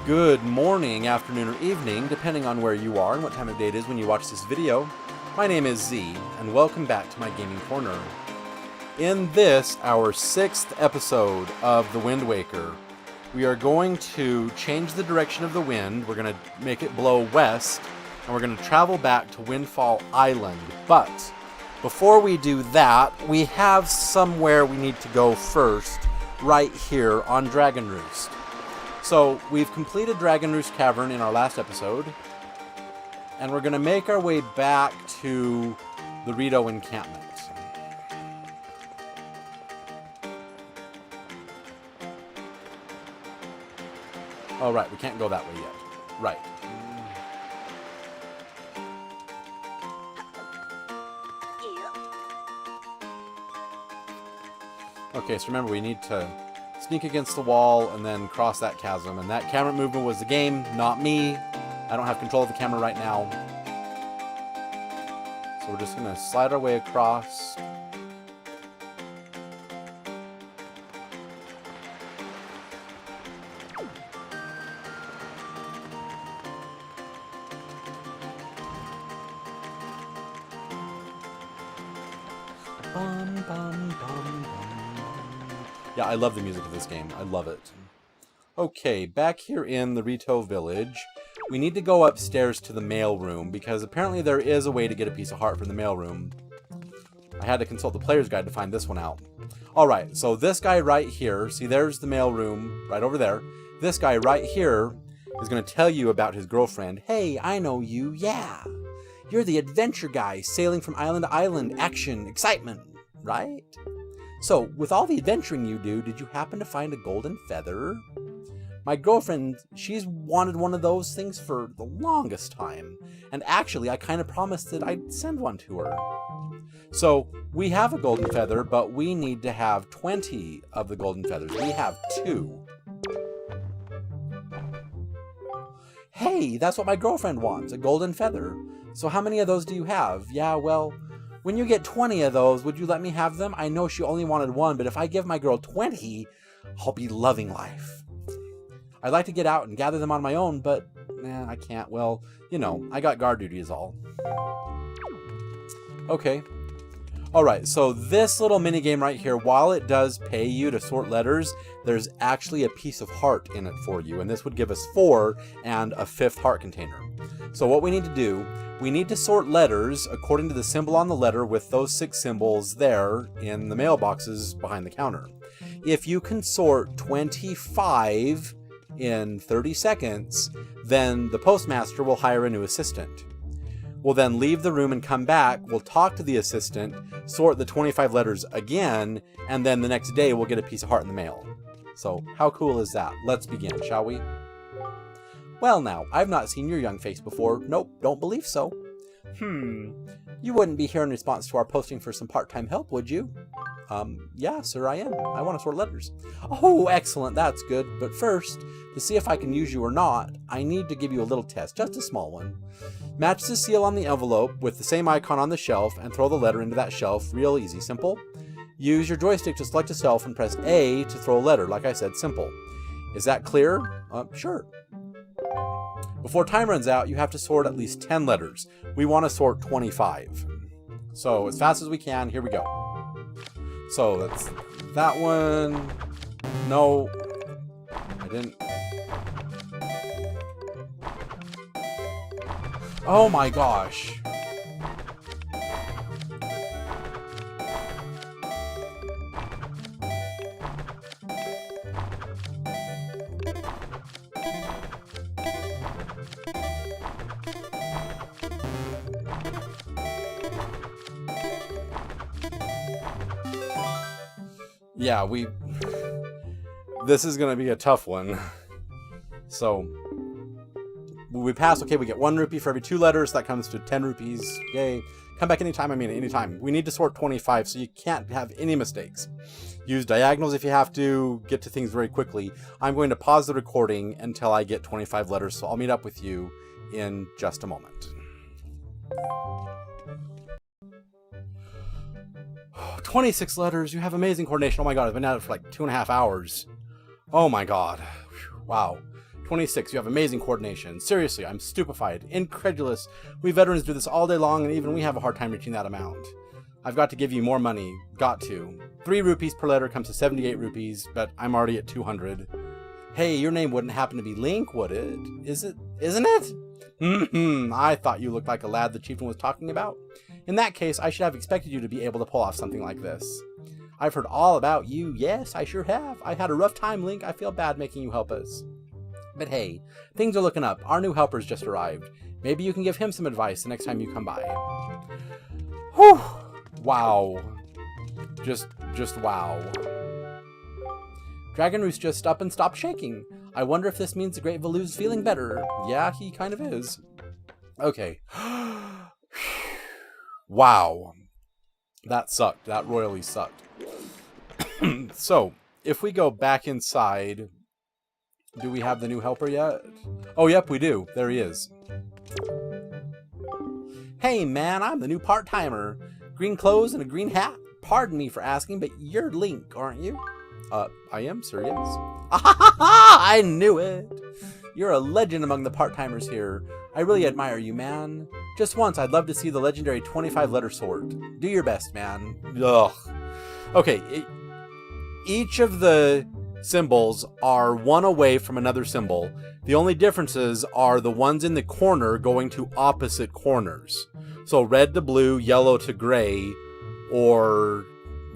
Good morning, afternoon, or evening, depending on where you are and what time of day it is when you watch this video. My name is Z, and welcome back to my gaming corner. In this, our 6th episode of The Wind Waker, we are going to change the direction of the wind. We're going to make it blow west, and we're going to travel back to Windfall Island. But before we do that, we have somewhere we need to go first, right here on Dragon Roost. So we've completed Dragon Roost Cavern in our last episode, and we're going to make our way back to the Rito encampment. Oh, right, we can't go that way yet. Right. Okay, so remember, we need to sneak against the wall and then cross that chasm. And that camera movement was the game, not me. I don't have control of the camera right now. So we're just going to slide our way across. Bum, bum, bum, bum. Yeah, I love the music of this game. I love it. Okay, back here in the Rito village, we need to go upstairs to the mail room, because apparently there is a way to get a piece of heart from the mail room. I had to consult the player's guide to find this one out. Alright, so this guy right here, see there's the mail room right over there. This guy right here is going to tell you about his girlfriend. Hey, I know you, yeah. You're the adventure guy sailing from island to island, action, excitement, right? So, with all the adventuring you do, did you happen to find a golden feather? My girlfriend, she's wanted one of those things for the longest time. And actually, I kind of promised that I'd send one to her. So, we have a golden feather, but we need to have 20 of the golden feathers. We have 2. Hey, that's what my girlfriend wants, a golden feather. So how many of those do you have? Yeah, well, when you get 20 of those, would you let me have them? I know she only wanted 1, but if I give my girl 20, I'll be loving life. I'd like to get out and gather them on my own, but I can't. Well, you know, I got guard duty is all. Okay. Alright, so this little mini game right here, while it does pay you to sort letters, there's actually a piece of heart in it for you, and this would give us 4 and a 5th heart container. So what we need to do, we need to sort letters according to the symbol on the letter with those 6 symbols there in the mailboxes behind the counter. If you can sort 25 in 30 seconds, then the postmaster will hire a new assistant. We'll then leave the room and come back, we'll talk to the assistant, sort the 25 letters again, and then the next day we'll get a piece of heart in the mail. So, how cool is that? Let's begin, shall we? Well now, I've not seen your young face before. Nope, don't believe so. You wouldn't be here in response to our posting for some part-time help, would you? Yeah, sir, I am. I want to sort letters. Oh, excellent, that's good. But first, to see if I can use you or not, I need to give you a little test, just a small one. Match the seal on the envelope with the same icon on the shelf and throw the letter into that shelf. Real easy, simple. Use your joystick to select a shelf and press A to throw a letter. Like I said, simple. Is that clear? Sure. Before time runs out, you have to sort at least 10 letters. We want to sort 25. So, as fast as we can, here we go. So, that's that one. No, I didn't. Oh my gosh. Yeah, this is going to be a tough one. So, we pass. Okay, we get 1 rupee for every 2 letters. That comes to 10 rupees. Yay. Come back anytime. I mean, anytime. We need to sort 25, so you can't have any mistakes. Use diagonals if you have to. Get to things very quickly. I'm going to pause the recording until I get 25 letters, so I'll meet up with you in just a moment. 26 letters. You have amazing coordination. Oh my god, I've been at it for like 2.5 hours. Oh my god. Wow. 26. You have amazing coordination. Seriously, I'm stupefied. Incredulous. We veterans do this all day long, and even we have a hard time reaching that amount. I've got to give you more money. Got to. 3 rupees per letter comes to 78 rupees, but I'm already at 200. Hey, your name wouldn't happen to be Link, would it? Isn't it? I thought you looked like a lad the chieftain was talking about. In that case, I should have expected you to be able to pull off something like this. I've heard all about you. Yes, I sure have. I had a rough time, Link. I feel bad making you help us. But hey, things are looking up. Our new helper's just arrived. Maybe you can give him some advice the next time you come by. Whew! Wow. Just wow. Dragon Roost just up and stopped shaking. I wonder if this means the Great Valu's feeling better. Yeah, he kind of is. Okay. Wow. That sucked. That royally sucked. So, if we go back inside, do we have the new helper yet? Oh, yep, we do. There he is. Hey, man, I'm the new part-timer. Green clothes and a green hat. Pardon me for asking, but you're Link, aren't you? I am, sir, yes. I knew it. You're a legend among the part-timers here. I really admire you, man. Just once, I'd love to see the legendary 25-letter sword. Do your best, man. Ugh. Okay, each of the symbols are one away from another symbol. The only differences are the ones in the corner going to opposite corners. So red to blue, yellow to gray, or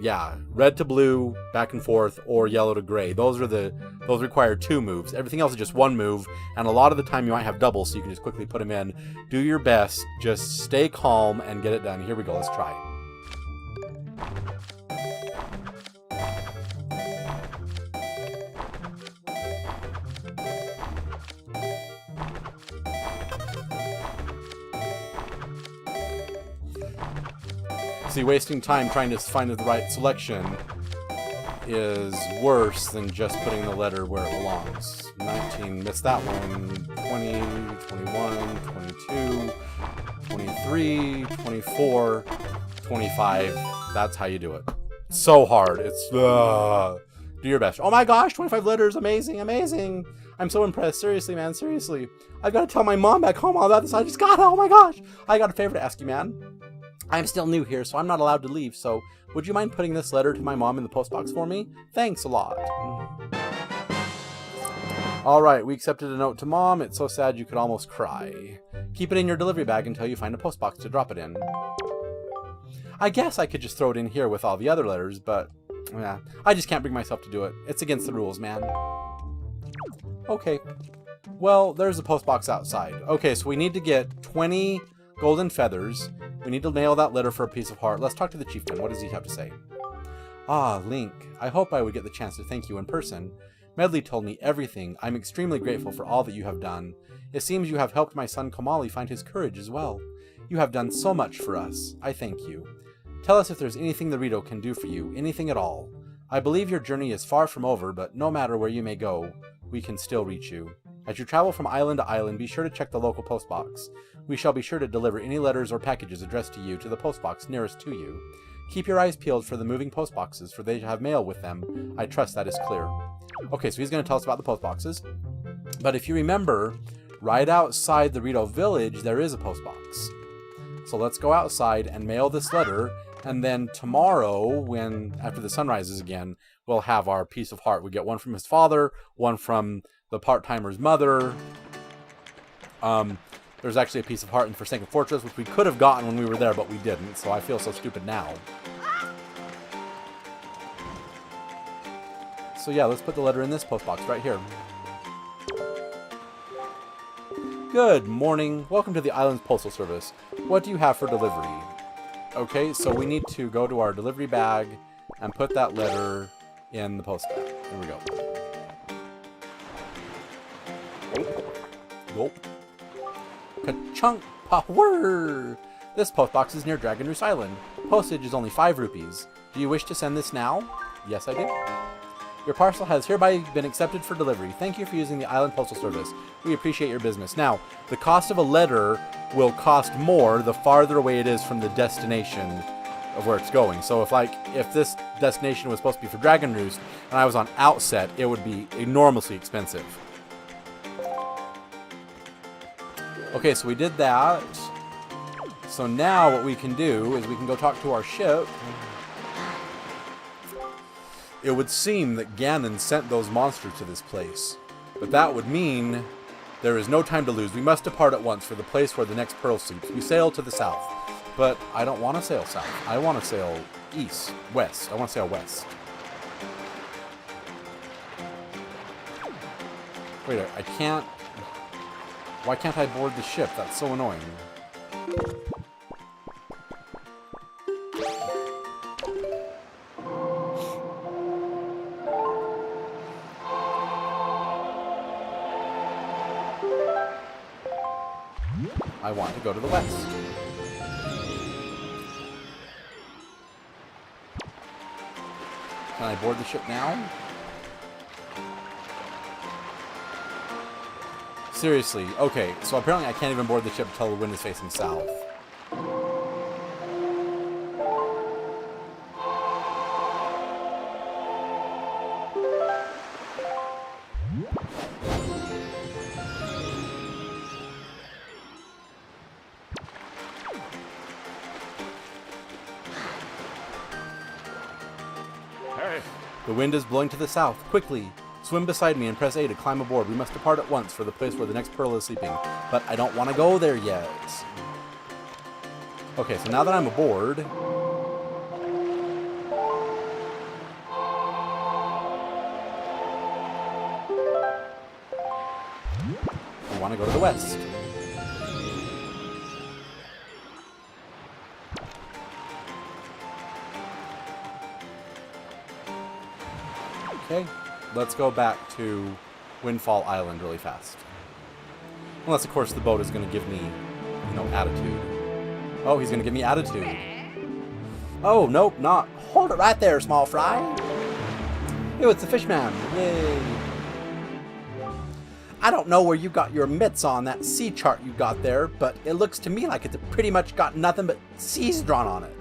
yeah, red to blue, back and forth, or yellow to gray. Those require 2 moves. Everything else is just 1 move, and a lot of the time you might have doubles, so you can just quickly put them in. Do your best, just stay calm and get it done. Here we go, let's try. See, wasting time trying to find the right selection is worse than just putting the letter where it belongs. 19, missed that one. 20, 21, 22, 23, 24, 25. That's how you do it. So hard. It's, do your best. Oh my gosh, 25 letters. Amazing, amazing. I'm so impressed. Seriously, man, seriously. I've got to tell my mom back home all about this. I just got it. Oh my gosh. I got a favor to ask you, man. I'm still new here, so I'm not allowed to leave, so would you mind putting this letter to my mom in the postbox for me? Thanks a lot. Alright, we accepted a note to Mom. It's so sad you could almost cry. Keep it in your delivery bag until you find a postbox to drop it in. I guess I could just throw it in here with all the other letters, but yeah, I just can't bring myself to do it. It's against the rules, man. Okay. Well, there's a postbox outside. Okay, so we need to get 20 golden feathers. We need to mail that letter for a piece of heart. Let's talk to the chieftain. What does he have to say? Ah, Link. I hope I would get the chance to thank you in person. Medley told me everything. I'm extremely grateful for all that you have done. It seems you have helped my son Kamali find his courage as well. You have done so much for us. I thank you. Tell us if there's anything the Rito can do for you. Anything at all. I believe your journey is far from over, but no matter where you may go, we can still reach you. As you travel from island to island, be sure to check the local postbox. We shall be sure to deliver any letters or packages addressed to you to the postbox nearest to you. Keep your eyes peeled for the moving postboxes, for they have mail with them. I trust that is clear. Okay, so he's going to tell us about the postboxes. But if you remember, right outside the Rito village, there is a postbox. So let's go outside and mail this letter, and then tomorrow, after the sun rises again, we'll have our piece of heart. We get one from his father, one from the part-timer's mother. There's actually a piece of heart in Forsaken Fortress, which we could have gotten when we were there, but we didn't, so I feel so stupid now. So yeah, let's put the letter in this postbox right here. Good morning. Welcome to the island's postal service. What do you have for delivery? Okay, so we need to go to our delivery bag and put that letter in the post bag. Here we go. Gulp. Ka-chunk power! This postbox is near Dragon Roost Island. Postage is only 5 rupees. Do you wish to send this now? Yes, I do. Your parcel has hereby been accepted for delivery. Thank you for using the Island Postal Service. We appreciate your business. Now, the cost of a letter will cost more the farther away it is from the destination of where it's going. So if this destination was supposed to be for Dragon Roost and I was on Outset, it would be enormously expensive. Okay, so we did that. So now what we can do is we can go talk to our ship. It would seem that Ganon sent those monsters to this place. But that would mean there is no time to lose. We must depart at once for the place where the next pearl sleeps. We sail to the south. But I don't want to sail south. I want to sail east, west. I want to sail west. Wait, I can't... Why can't I board the ship? That's so annoying. I want to go to the west. Can I board the ship now? Seriously. Okay, so apparently I can't even board the ship until the wind is facing south. The wind is blowing to the south. Quickly! Swim beside me and press A to climb aboard. We must depart at once for the place where the next pearl is sleeping. But I don't want to go there yet. Okay, so now that I'm aboard... I want to go to the west. Okay, let's go back to Windfall Island really fast. Unless, of course, the boat is going to give me, you know, attitude. Oh, he's going to give me attitude. Oh, nope, not. Hold it right there, small fry. Ew, it's the fishman. Yay. I don't know where you got your mitts on that sea chart you got there, but it looks to me like it's pretty much got nothing but seas drawn on it.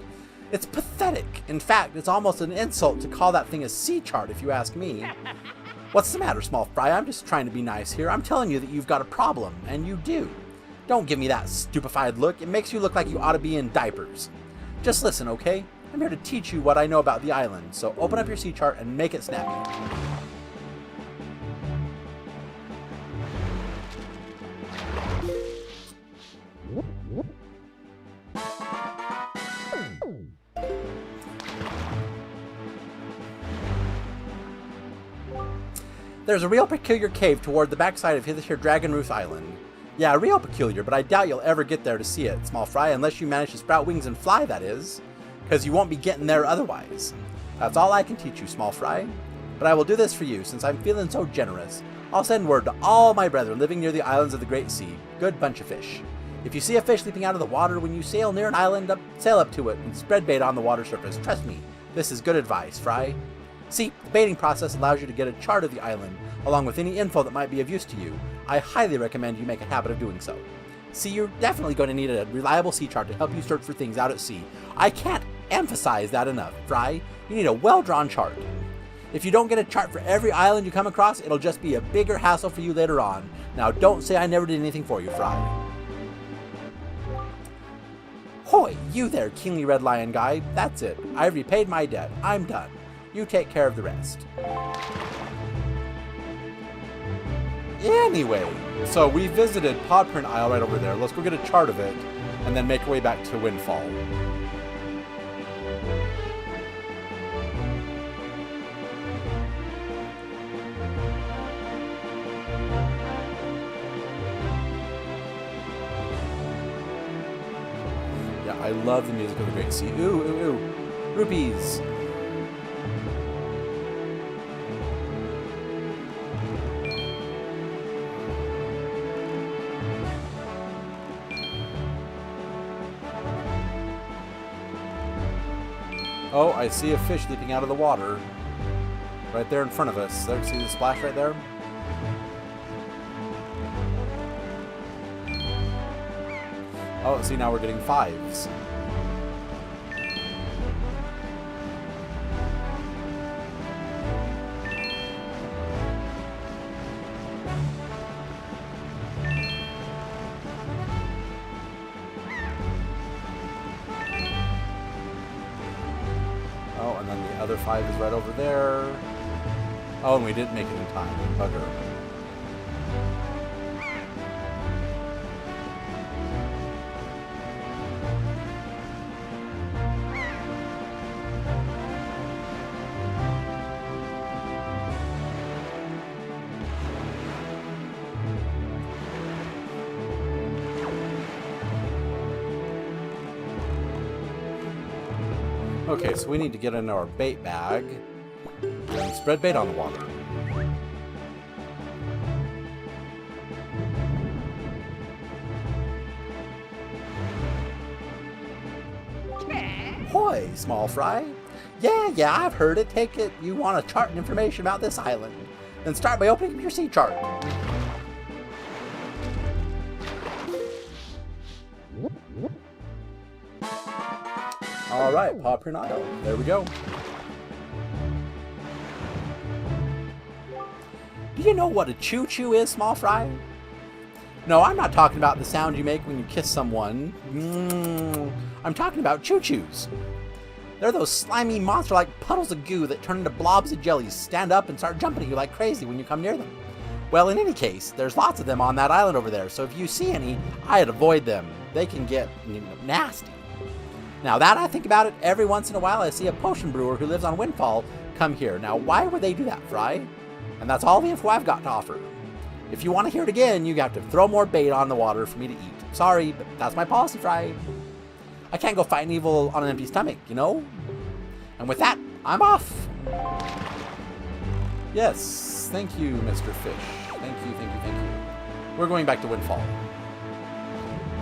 It's pathetic. In fact, it's almost an insult to call that thing a sea chart, if you ask me. What's the matter, small fry? I'm just trying to be nice here. I'm telling you that you've got a problem, and you do. Don't give me that stupefied look. It makes you look like you ought to be in diapers. Just listen, okay? I'm here to teach you what I know about the island, so open up your sea chart and make it snappy. There's a real peculiar cave toward the backside of this here Dragon Roof Island. Yeah, real peculiar, but I doubt you'll ever get there to see it, small fry, unless you manage to sprout wings and fly, that is. Because you won't be getting there otherwise. That's all I can teach you, small fry. But I will do this for you, since I'm feeling so generous. I'll send word to all my brethren living near the islands of the Great Sea. Good bunch of fish. If you see a fish leaping out of the water when you sail near an island, sail up to it and spread bait on the water surface. Trust me, this is good advice, fry. See, the baiting process allows you to get a chart of the island, along with any info that might be of use to you. I highly recommend you make a habit of doing so. See, you're definitely going to need a reliable sea chart to help you search for things out at sea. I can't emphasize that enough, Fry. You need a well-drawn chart. If you don't get a chart for every island you come across, it'll just be a bigger hassle for you later on. Now, don't say I never did anything for you, Fry. Hoy, you there, kingly red lion guy. That's it. I've repaid my debt. I'm done. You take care of the rest. Anyway, so we visited Podprint Isle right over there. Let's go get a chart of it, and then make our way back to Windfall. Yeah, I love the music of the Great Sea. Ooh, ooh, ooh. Rupees. Oh, I see a fish leaping out of the water. Right there in front of us. There, see the splash right there? Oh, see, now we're getting fives. other 5 is right over there. Oh, and we didn't make it in time. Bugger. Okay, so we need to get into our bait bag and spread bait on the water. Hoy, small fry. Yeah, I've heard it. Take it you want to chart and information about this island. Then start by opening your sea chart. Alright, Paw Pernado. There we go. Do you know what a choo-choo is, small fry? No, I'm not talking about the sound you make when you kiss someone. I'm talking about choo-choos. They're those slimy monster-like puddles of goo that turn into blobs of jelly, stand up and start jumping at you like crazy when you come near them. Well, in any case, there's lots of them on that island over there, so if you see any, I'd avoid them. They can get nasty. Now that I think about it, every once in a while I see a potion brewer who lives on Windfall come here. Now why would they do that, Fry? And that's all the info I've got to offer. If you want to hear it again, you have to throw more bait on the water for me to eat. Sorry, but that's my policy, Fry. I can't go fighting evil on an empty stomach, you know? And with that, I'm off. Yes, thank you, Mr. Fish. Thank you. We're going back to Windfall.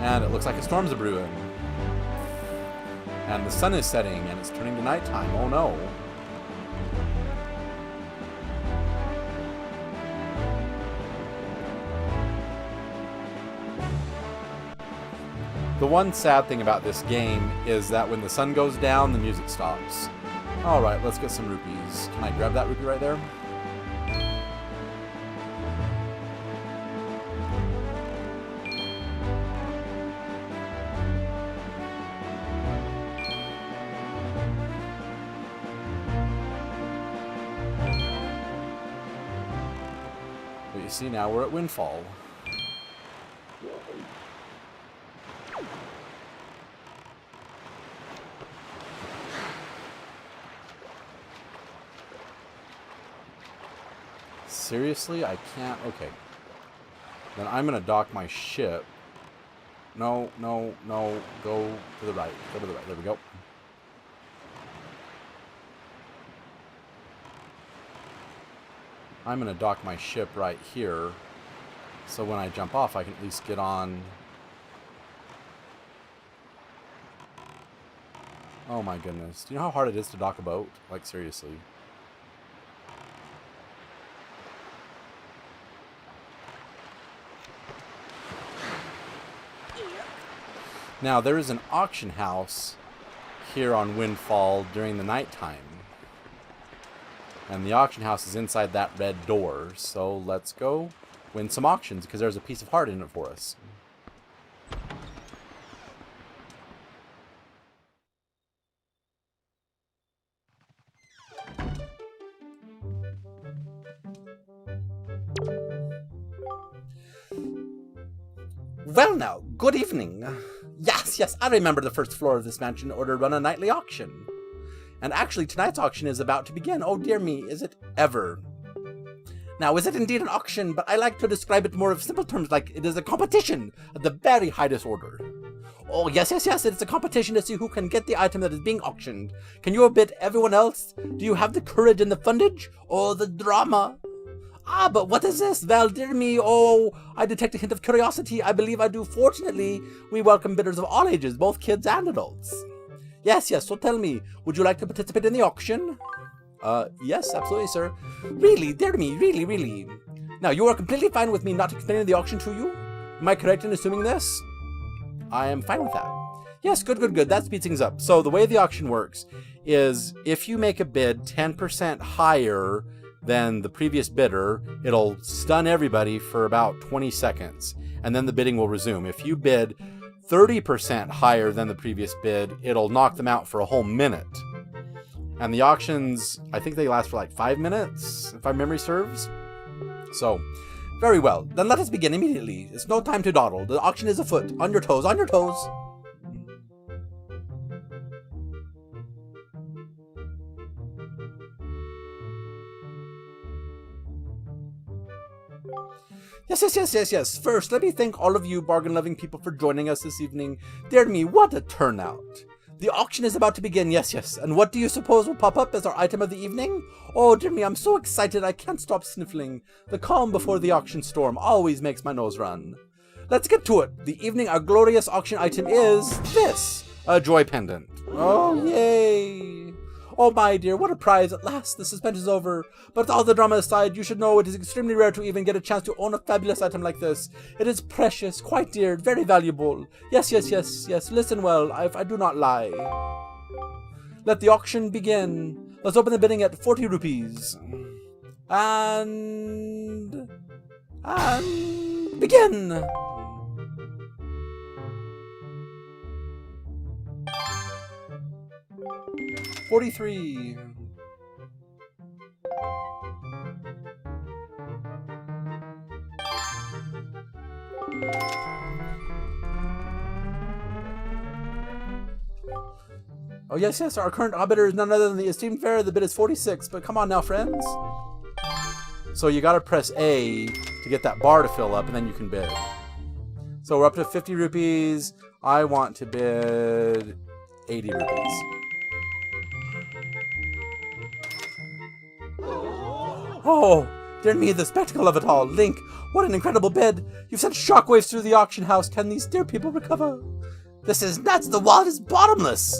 And it looks like a storm's a-brewing. And the sun is setting, and it's turning to nighttime. Oh no. The one sad thing about this game is that when the sun goes down, the music stops. Alright, let's get some rupees. Can I grab that rupee right there? But you see, now we're at Windfall. Seriously? I can't? Okay. Then I'm going to dock my ship. No. Go to the right. Go to the right. There we go. I'm going to dock my ship right here. So when I jump off, I can at least get on. Oh my goodness. Do you know how hard it is to dock a boat? Like, seriously. Now, there is an auction house here on Windfall during the nighttime. And the auction house is inside that red door. So let's go win some auctions, because there's a piece of heart in it for us. Well now, good evening. Yes, I remember the first floor of this mansion in order to run a nightly auction. And actually, tonight's auction is about to begin. Oh dear me, is it ever? Now, is it indeed an auction, but I like to describe it more of simple terms like it is a competition at the very highest order. Oh, yes, it's a competition to see who can get the item that is being auctioned. Can you outbid everyone else? Do you have the courage and the fundage? Or the drama? Ah, but what is this? Well, dear me, oh, I detect a hint of curiosity. I believe I do. Fortunately, we welcome bidders of all ages, both kids and adults. Yes, so tell me, would you like to participate in the auction? Yes, absolutely, sir. Really, dear me, really. Now, you are completely fine with me not explaining the auction to you? Am I correct in assuming this? I am fine with that. Yes, good. That speeds things up. So the way the auction works is if you make a bid 10% higher than the previous bidder, it'll stun everybody for about 20 seconds, and then the bidding will resume. If you bid 30% higher than the previous bid, it'll knock them out for a whole minute. And the auctions, I think they last for like 5 minutes, if my memory serves. So, very well. Then let us begin immediately. It's no time to dawdle. The auction is afoot. On your toes, on your toes. Yes. First, let me thank all of you bargain-loving people for joining us this evening. Dear me, what a turnout. The auction is about to begin, yes. And what do you suppose will pop up as our item of the evening? Oh, dear me, I'm so excited I can't stop sniffling. The calm before the auction storm always makes my nose run. Let's get to it. The evening, our glorious auction item is this, a joy pendant. Oh, yay. Oh, my dear, what a prize. At last, the suspense is over. But all the drama aside, you should know it is extremely rare to even get a chance to own a fabulous item like this. It is precious, quite dear, very valuable. Yes. Listen well, I do not lie. Let the auction begin. Let's open the bidding at 40 rupees. And begin! $43. Oh, yes, our current bidder is none other than the esteemed fare. The bid is 46, but come on now, friends. So you gotta press A to get that bar to fill up, and then you can bid. So we're up to 50 rupees. I want to bid 80 rupees. Oh, dear me, the spectacle of it all. Link, what an incredible bid. You've sent shockwaves through the auction house. Can these dear people recover? This is nuts. The wallet is bottomless.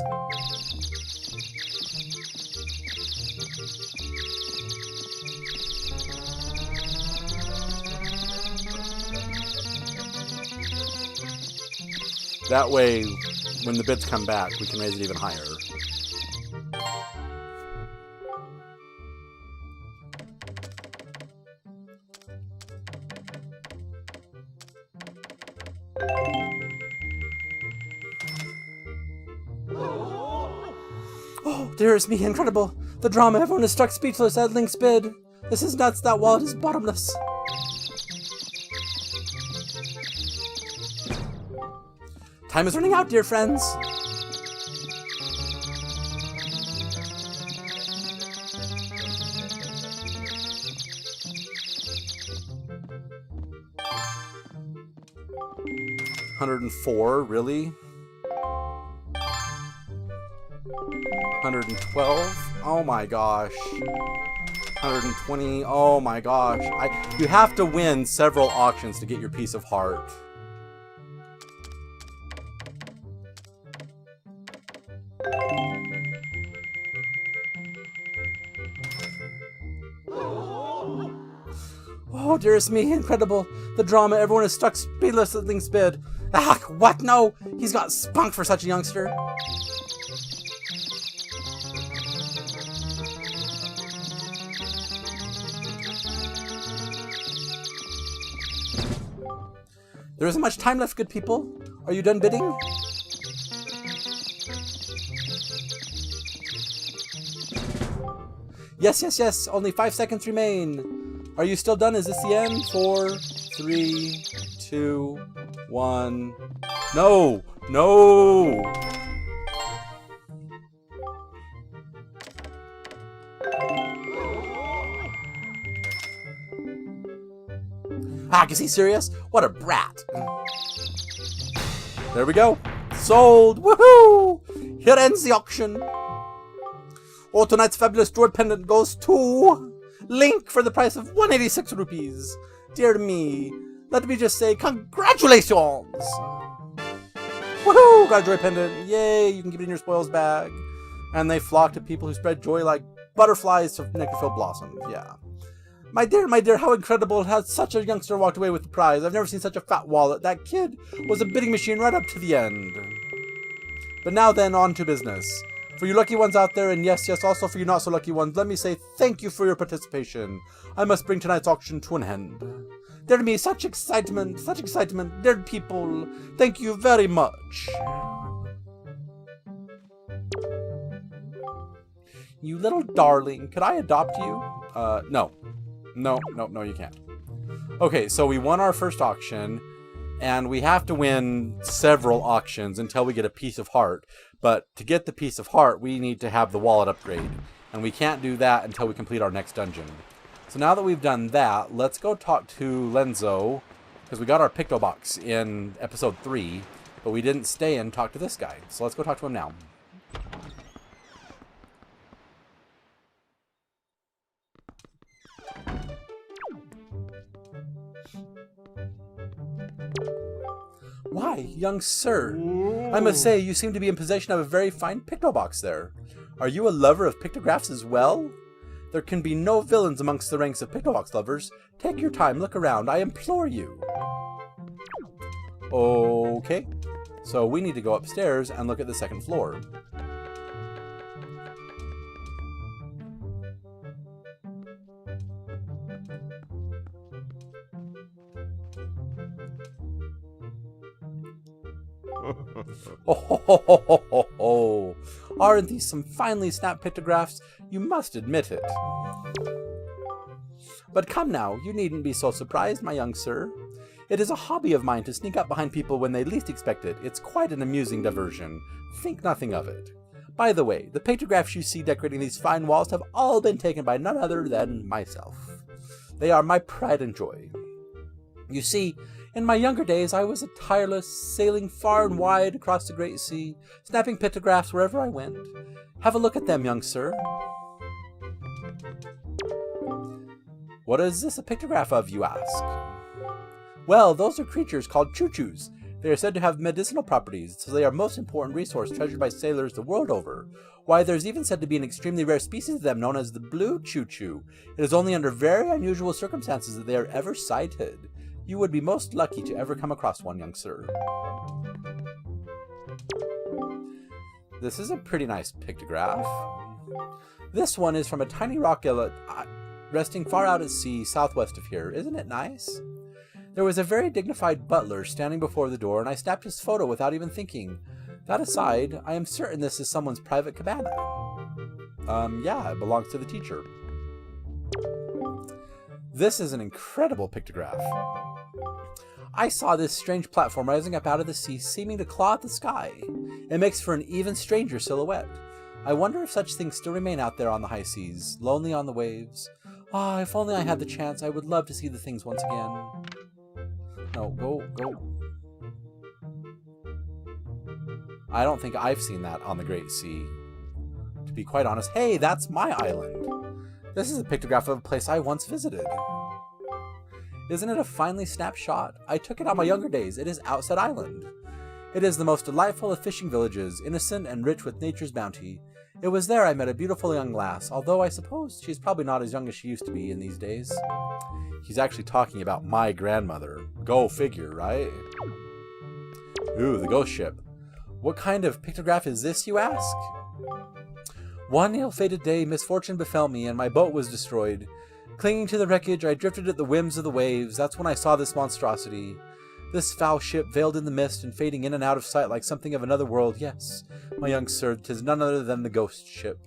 That way, when the bids come back, we can raise it even higher. Oh, dearest me, incredible. The drama, everyone is struck speechless at Link's bid. This is nuts, that wallet is bottomless. Time is running out, dear friends. $104, really? 112? Oh my gosh. 120? Oh my gosh. You have to win several auctions to get your piece of heart. Oh, dearest me, incredible. The drama, everyone is stuck speechless at Link's bid. Ah, what? No, he's got spunk for such a youngster. There isn't much time left, good people. Are you done bidding? Yes. Only 5 seconds remain. Are you still done? Is this the end? 4, 3, 2, 1. No! Ah, is he serious? What a brat. There we go. Sold! Woohoo! Here ends the auction. Oh, tonight's fabulous jewel pendant goes to Link for the price of 186 rupees. Dear me. Let me just say congratulations! Woohoo! Got a joy pendant. Yay, you can keep it in your spoils bag. And they flock to people who spread joy like butterflies to nectar-filled blossoms. Yeah. My dear, how incredible. How such a youngster walked away with the prize. I've never seen such a fat wallet. That kid was a bidding machine right up to the end. But now then, on to business. For you lucky ones out there, and yes, also for you not so lucky ones, let me say thank you for your participation. I must bring tonight's auction to an end. Dear me, such excitement, dear people. Thank you very much. You little darling. Could I adopt you? No. No, you can't. Okay, so we won our first auction, and we have to win several auctions until we get a piece of heart. But to get the piece of heart, we need to have the wallet upgrade. And we can't do that until we complete our next dungeon. So now that we've done that, let's go talk to Lenzo, because we got our Picto Box in episode 3, but we didn't stay and talk to this guy. So let's go talk to him now. Why, young sir, I must say you seem to be in possession of a very fine Picto Box there. Are you a lover of pictographs as well? There can be no villains amongst the ranks of Picto Box lovers. Take your time, look around, I implore you. Okay, so we need to go upstairs and look at the second floor. Oh, aren't these some finely snapped pictographs? You must admit it. But come now, you needn't be so surprised, my young sir. It is a hobby of mine to sneak up behind people when they least expect it. It's quite an amusing diversion. Think nothing of it. By the way, the pictographs you see decorating these fine walls have all been taken by none other than myself. They are my pride and joy. You see, in my younger days, I was a tireless, sailing far and wide across the great sea, snapping pictographs wherever I went. Have a look at them, young sir. What is this a pictograph of, you ask? Well, those are creatures called choo-choos. They are said to have medicinal properties, so they are a most important resource treasured by sailors the world over. Why, there's even said to be an extremely rare species of them known as the blue choo-choo. It is only under very unusual circumstances that they are ever sighted. You would be most lucky to ever come across one, young sir. This is a pretty nice pictograph. This one is from a tiny rock islet resting far out at sea southwest of here. Isn't it nice? There was a very dignified butler standing before the door, and I snapped his photo without even thinking. That aside, I am certain this is someone's private cabana. Yeah, it belongs to the teacher. This is an incredible pictograph. I saw this strange platform rising up out of the sea, seeming to claw at the sky. It makes for an even stranger silhouette. I wonder if such things still remain out there on the high seas, lonely on the waves. Ah, if only I had the chance, I would love to see the things once again. No, go. I don't think I've seen that on the Great Sea. To be quite honest, hey, that's my island. This is a pictograph of a place I once visited. Isn't it a finely snapped shot? I took it on my younger days. It is Outset Island. It is the most delightful of fishing villages, innocent and rich with nature's bounty. It was there I met a beautiful young lass, although I suppose she's probably not as young as she used to be in these days. He's actually talking about my grandmother. Go figure, right? Ooh, the ghost ship. What kind of pictograph is this, you ask? One ill-fated day, misfortune befell me, and my boat was destroyed. Clinging to the wreckage, I drifted at the whims of the waves. That's when I saw this monstrosity. This foul ship veiled in the mist and fading in and out of sight like something of another world. Yes, my young sir, 'tis none other than the ghost ship.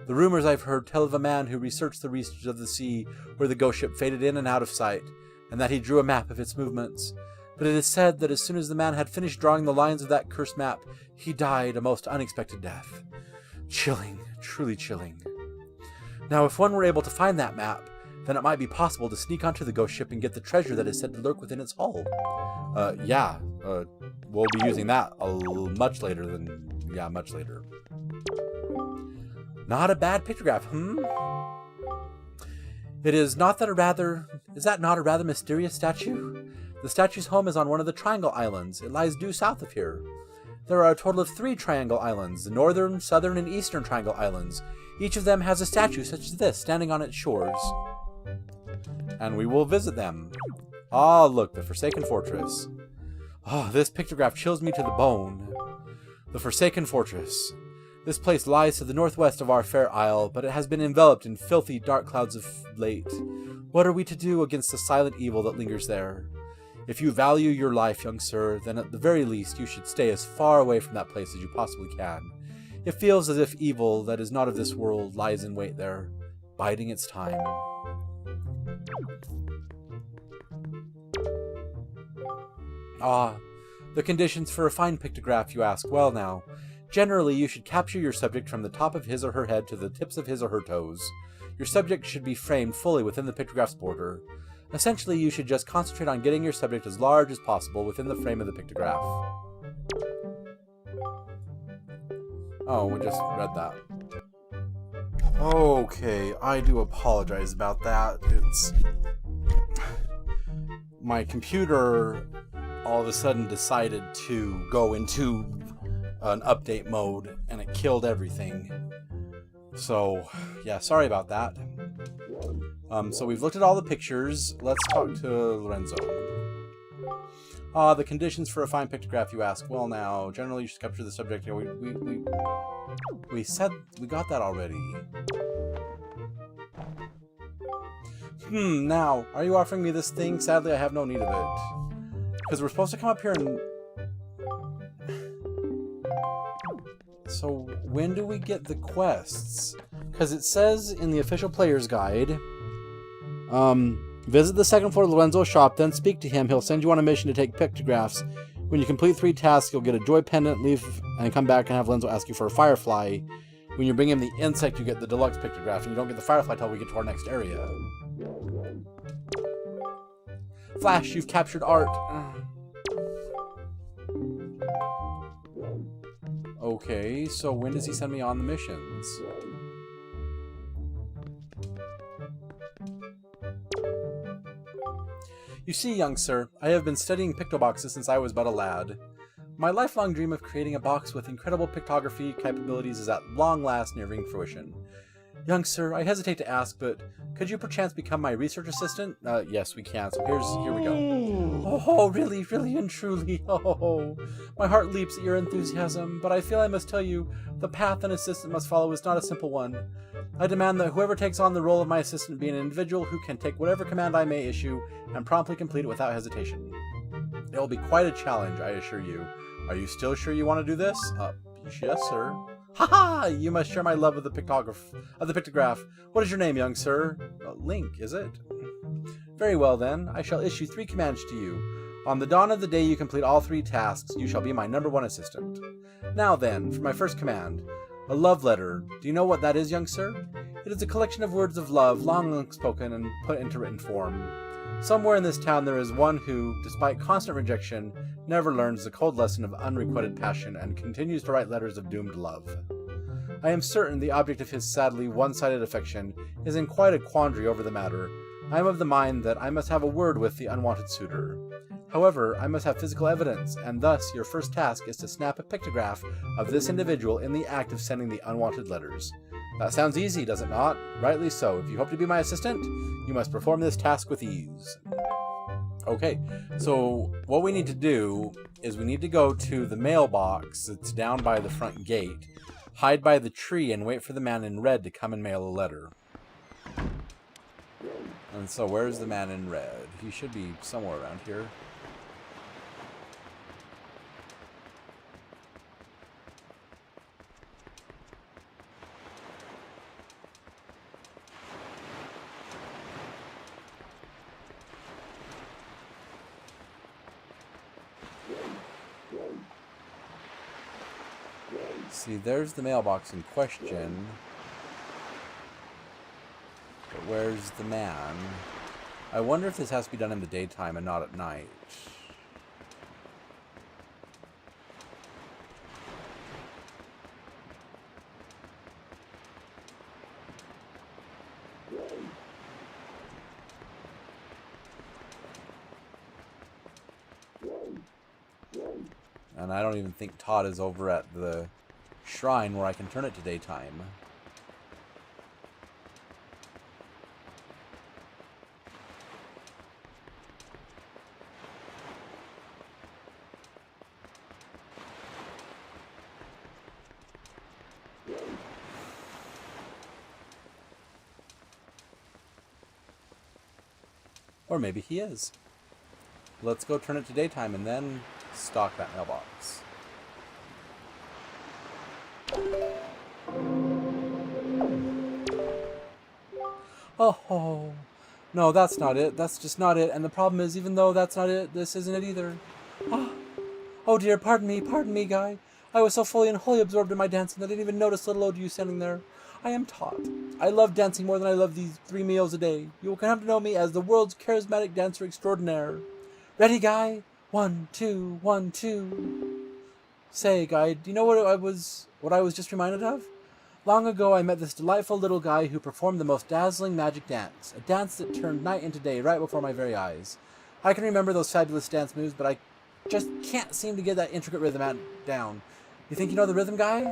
The rumors I've heard tell of a man who researched the reaches of the sea where the ghost ship faded in and out of sight, and that he drew a map of its movements. But it is said that as soon as the man had finished drawing the lines of that cursed map, he died a most unexpected death. Chilling, truly chilling. Now, if one were able to find that map, then it might be possible to sneak onto the ghost ship and get the treasure that is said to lurk within its hull. We'll be using that much later. Not a bad pictograph, Is that not a rather mysterious statue? The statue's home is on one of the Triangle Islands. It lies due south of here. There are a total of 3 Triangle Islands, the northern, southern, and eastern Triangle Islands. Each of them has a statue such as this, standing on its shores. And we will visit them. Ah, look, the Forsaken Fortress. Oh, this pictograph chills me to the bone. The Forsaken Fortress. This place lies to the northwest of our fair isle, but it has been enveloped in filthy, dark clouds of late. What are we to do against the silent evil that lingers there? If you value your life, young sir, then at the very least you should stay as far away from that place as you possibly can. It feels as if evil that is not of this world lies in wait there, biding its time. Ah, the conditions for a fine pictograph, you ask. Well now, generally you should capture your subject from the top of his or her head to the tips of his or her toes. Your subject should be framed fully within the pictograph's border. Essentially, you should just concentrate on getting your subject as large as possible within the frame of the pictograph. Oh, we just read that. Okay, I do apologize about that. It's... my computer all of a sudden decided to go into an update mode, and it killed everything. So, yeah, sorry about that. So we've looked at all the pictures. Let's talk to Lorenzo. The conditions for a fine pictograph, you ask. Well now, generally you should capture the subject. We said we got that already. Now, are you offering me this thing? Sadly, I have no need of it. Because we're supposed to come up here and... So, when do we get the quests? Because it says in the official player's guide, visit the second floor of Lorenzo's shop, then speak to him. He'll send you on a mission to take pictographs. When you complete 3 tasks, you'll get a joy pendant, leave, and come back and have Lorenzo ask you for a firefly. When you bring him the insect, you get the deluxe pictograph, and you don't get the firefly until we get to our next area. Flash, you've captured art. Okay, so when does he send me on the missions? You see, young sir, I have been studying pictoboxes since I was but a lad. My lifelong dream of creating a box with incredible pictography capabilities is at long last nearing fruition. Young sir, I hesitate to ask, but could you perchance become my research assistant? Yes, we can, so here we go. Oh, really and truly, oh. My heart leaps at your enthusiasm, but I feel I must tell you, the path an assistant must follow is not a simple one. I demand that whoever takes on the role of my assistant be an individual who can take whatever command I may issue and promptly complete it without hesitation. It will be quite a challenge, I assure you. Are you still sure you want to do this? Yes, sir. Ha! You must share my love of the pictograph. What is your name, young sir? Link, is it? Very well, then. I shall issue 3 commands to you. On the dawn of the day you complete all 3 tasks, you shall be my #1 assistant. Now then, for my first command. A love letter. Do you know what that is, young sir? It is a collection of words of love, long unspoken and put into written form. Somewhere in this town there is one who, despite constant rejection, never learns the cold lesson of unrequited passion and continues to write letters of doomed love. I am certain the object of his sadly one-sided affection is in quite a quandary over the matter. I am of the mind that I must have a word with the unwanted suitor. However, I must have physical evidence, and thus your first task is to snap a pictograph of this individual in the act of sending the unwanted letters. That sounds easy, does it not? Rightly so. If you hope to be my assistant, you must perform this task with ease. Okay, so what we need to do is we need to go to the mailbox that's down by the front gate, hide by the tree, and wait for the man in red to come and mail a letter. And so where's the man in red? He should be somewhere around here. See, there's the mailbox in question. But where's the man? I wonder if this has to be done in the daytime and not at night. And I don't even think Todd is over at the shrine where I can turn it to daytime. Or maybe he is. Let's go turn it to daytime and then stalk that mailbox. Oh, no, that's not it. That's just not it. And the problem is, even though that's not it, this isn't it either. Oh, oh dear, pardon me, guy. I was so fully and wholly absorbed in my dancing that I didn't even notice little old you standing there. I am taught. I love dancing more than I love these 3 meals a day. You will come to know me as the world's charismatic dancer extraordinaire. Ready, guy? 1, 2, 1, 2. Say, guy, do you know what I was just reminded of? Long ago, I met this delightful little guy who performed the most dazzling magic dance, a dance that turned night into day right before my very eyes. I can remember those fabulous dance moves, but I just can't seem to get that intricate rhythm down. You think you know the rhythm, guy?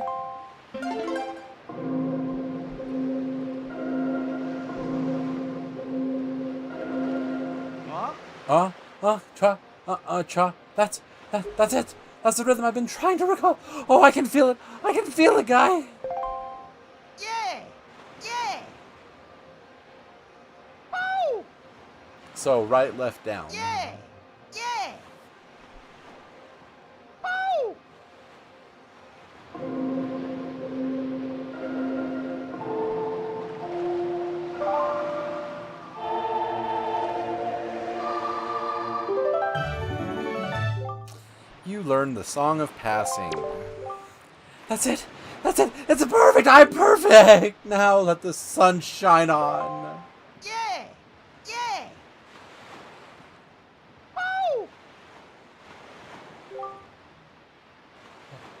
Cha. That's it. That's the rhythm I've been trying to recall. Oh, I can feel it. I can feel it, guy. Yeah. Oh. So right, left, down. Yeah. Oh. You learned the Song of Passing. That's it. It's perfect. I'm perfect. Now let the sun shine on. Yeah. Oh.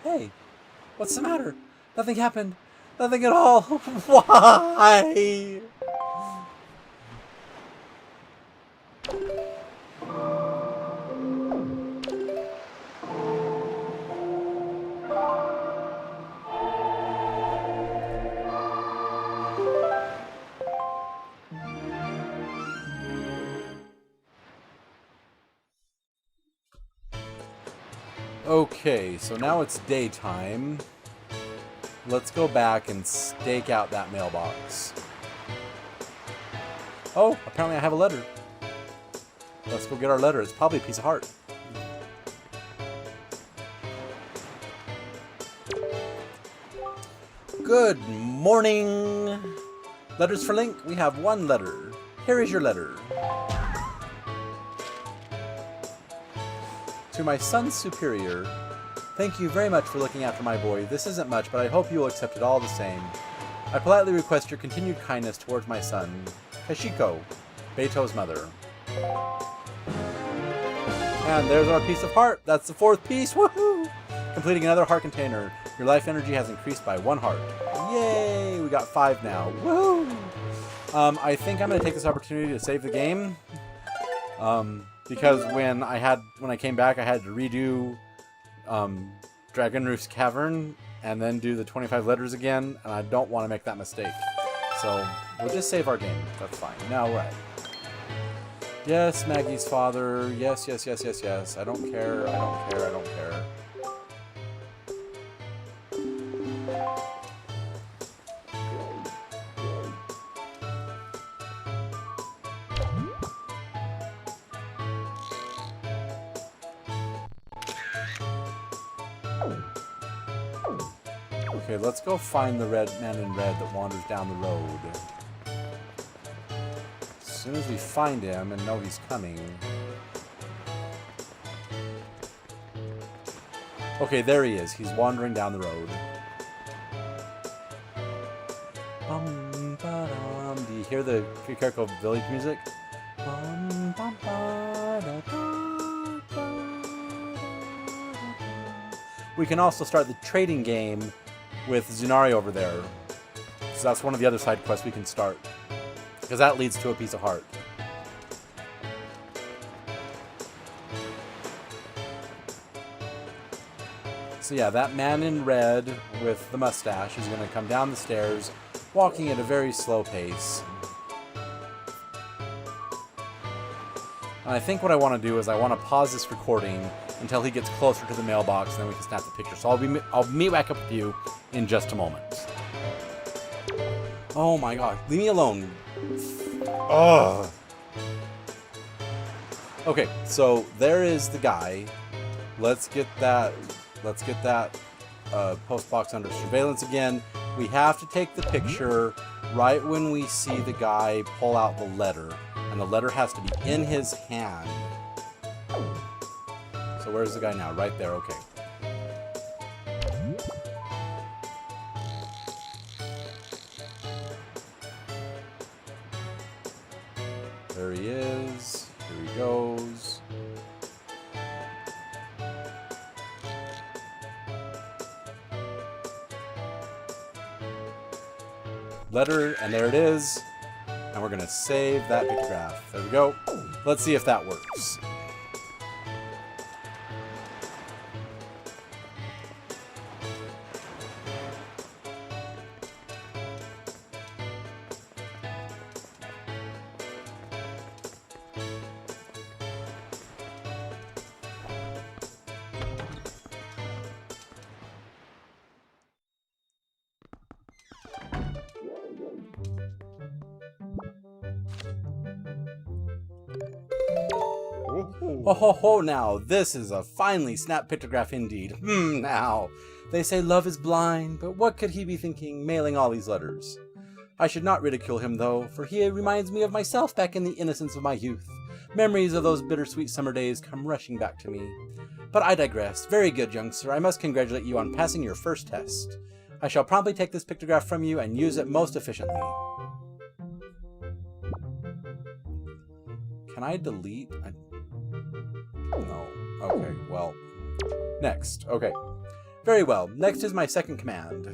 Hey, what's the matter? Nothing happened. Nothing at all. Why? Okay, so now it's daytime. Let's go back and stake out that mailbox. Oh, apparently I have a letter. Let's go get our letter. It's probably a piece of heart. Good morning. Letters for Link. We have 1 letter. Here is your letter. To my son's superior, thank you very much for looking after my boy. This isn't much, but I hope you will accept it all the same. I politely request your continued kindness towards my son, Kashiko, Beto's mother. And there's our piece of heart. That's the 4th piece. Woohoo! Completing another heart container. Your life energy has increased by 1 heart. Yay! We got 5 now. Woo! I think I'm going to take this opportunity to save the game. Because when I came back, I had to redo Dragon Roof's Cavern and then do the 25 letters again, and I don't want to make that mistake. So we'll just save our game. That's fine. Now, right. Yes, Maggie's father. Yes. I don't care. Okay, let's go find the red man in red that wanders down the road. As soon as we find him and know he's coming. Okay, there he is. He's wandering down the road. Do you hear the Kiriko village music? We can also start the trading game with Zunari over there. So that's one of the other side quests we can start. Because that leads to a piece of heart. So yeah, that man in red with the mustache is going to come down the stairs, walking at a very slow pace. And I think what I want to do is I want to pause this recording until he gets closer to the mailbox, and then we can snap the picture. So I'll meet back up with you in just a moment. Oh my god, leave me alone. Ugh. Okay, so there is the guy. Let's get that post box under surveillance again. We have to take the picture right when we see the guy pull out the letter, and the letter has to be in his hand. So where's the guy now? Right there, okay. There he is. Here he goes. Letter, and there it is. And we're going to save that pictograph. There we go. Let's see if that works. Ho ho ho now, this is a finely snapped pictograph indeed. Now. They say love is blind, but what could he be thinking, mailing all these letters? I should not ridicule him, though, for he reminds me of myself back in the innocence of my youth. Memories of those bittersweet summer days come rushing back to me. But I digress. Very good, young sir. I must congratulate you on passing your first test. I shall promptly take this pictograph from you and use it most efficiently. Can I delete? No. Okay, well. Next. Okay. Very well. Next is my second command.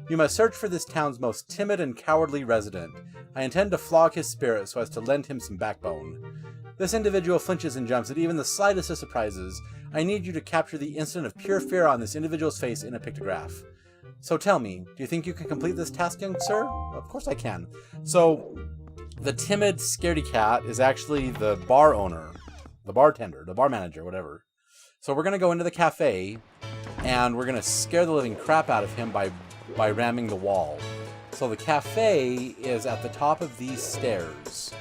You must search for this town's most timid and cowardly resident. I intend to flog his spirit so as to lend him some backbone. This individual flinches and jumps at even the slightest of surprises. I need you to capture the instant of pure fear on this individual's face in a pictograph. So tell me, do you think you can complete this task, young sir? Of course I can. So, the timid scaredy cat is actually the bar owner, the bartender, the bar manager, whatever. So we're going to go into the cafe, and we're going to scare the living crap out of him by ramming the wall. So the cafe is at the top of these stairs.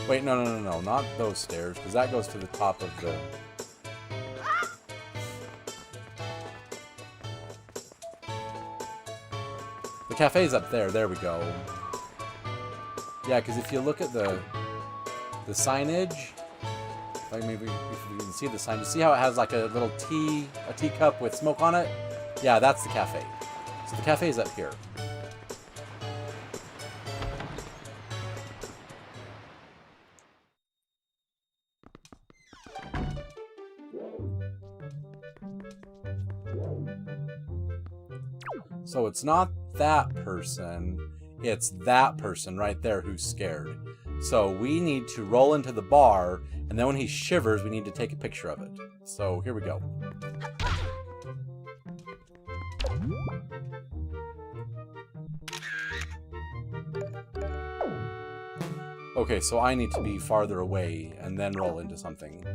Wait, no, not those stairs, because that goes to the top of the... The cafe's up there. There we go. Yeah, because if you look at the signage, like maybe if you can see the sign, you see how it has like a little teacup with smoke on it? Yeah, that's the cafe. So the cafe's up here. So it's not that person, it's that person right there who's scared. So we need to roll into the bar, and then when he shivers, we need to take a picture of it. So here we go. Okay, so I need to be farther away and then roll into something.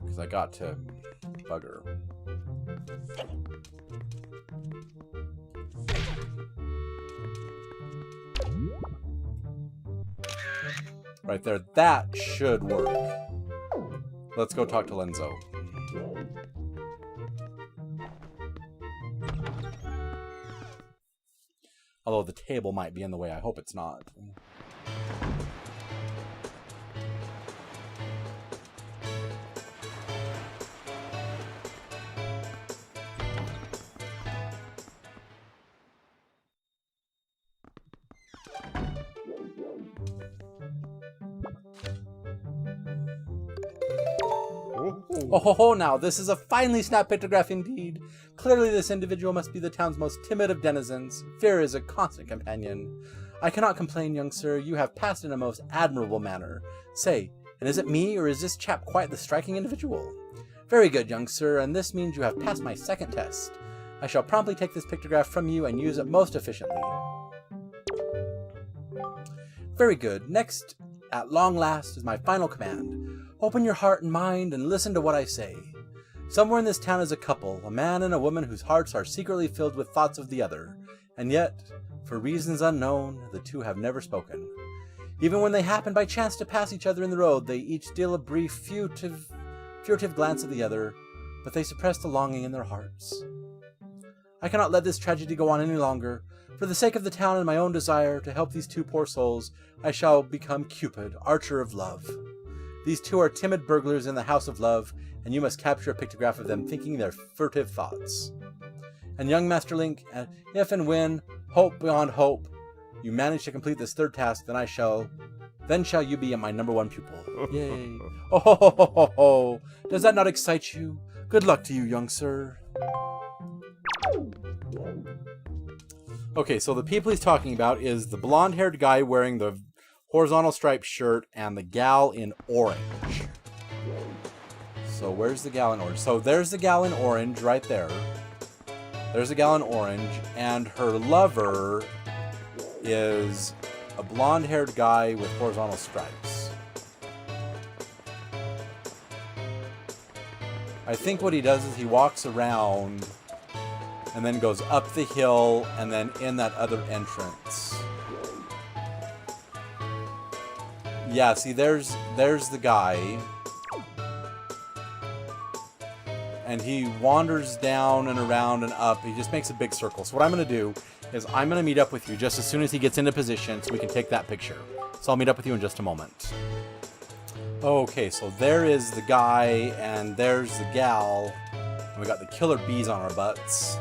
Because I got to bugger. Right there. That should work. Let's go talk to Lenzo. Although the table might be in the way. I hope it's not. Oh ho ho now, this is a finely snapped pictograph indeed. Clearly this individual must be the town's most timid of denizens. Fear is a constant companion. I cannot complain, young sir, you have passed in a most admirable manner. Say, and is it me, or is this chap quite the striking individual? Very good, young sir, and this means you have passed my second test. I shall promptly take this pictograph from you and use it most efficiently. Very good. Next, at long last, is my final command. Open your heart and mind and listen to what I say. Somewhere in this town is a couple, a man and a woman whose hearts are secretly filled with thoughts of the other, and yet, for reasons unknown, the two have never spoken. Even when they happen by chance to pass each other in the road, they each deal a brief, furtive glance at the other, but they suppress the longing in their hearts. I cannot let this tragedy go on any longer. For the sake of the town and my own desire to help these two poor souls, I shall become Cupid, archer of love. These two are timid burglars in the house of love, and you must capture a pictograph of them thinking their furtive thoughts. And young Master Link, if and when, hope beyond hope, you manage to complete this third task, then shall you be my #1 pupil. Yay. Oh ho ho ho ho ho. Does that not excite you? Good luck to you, young sir. Okay, so the people he's talking about is the blonde-haired guy wearing the horizontal striped shirt and the gal in orange. So where's the gal in orange? So there's the gal in orange right there. There's a gal in orange, and her lover is a blonde-haired guy with horizontal stripes. I think what he does is he walks around and then goes up the hill and then in that other entrance. Yeah, see, there's the guy. And he wanders down and around and up. He just makes a big circle. So what I'm going to do is I'm going to meet up with you just as soon as he gets into position so we can take that picture. So I'll meet up with you in just a moment. Okay, so there is the guy and there's the gal. And we got the killer bees on our butts.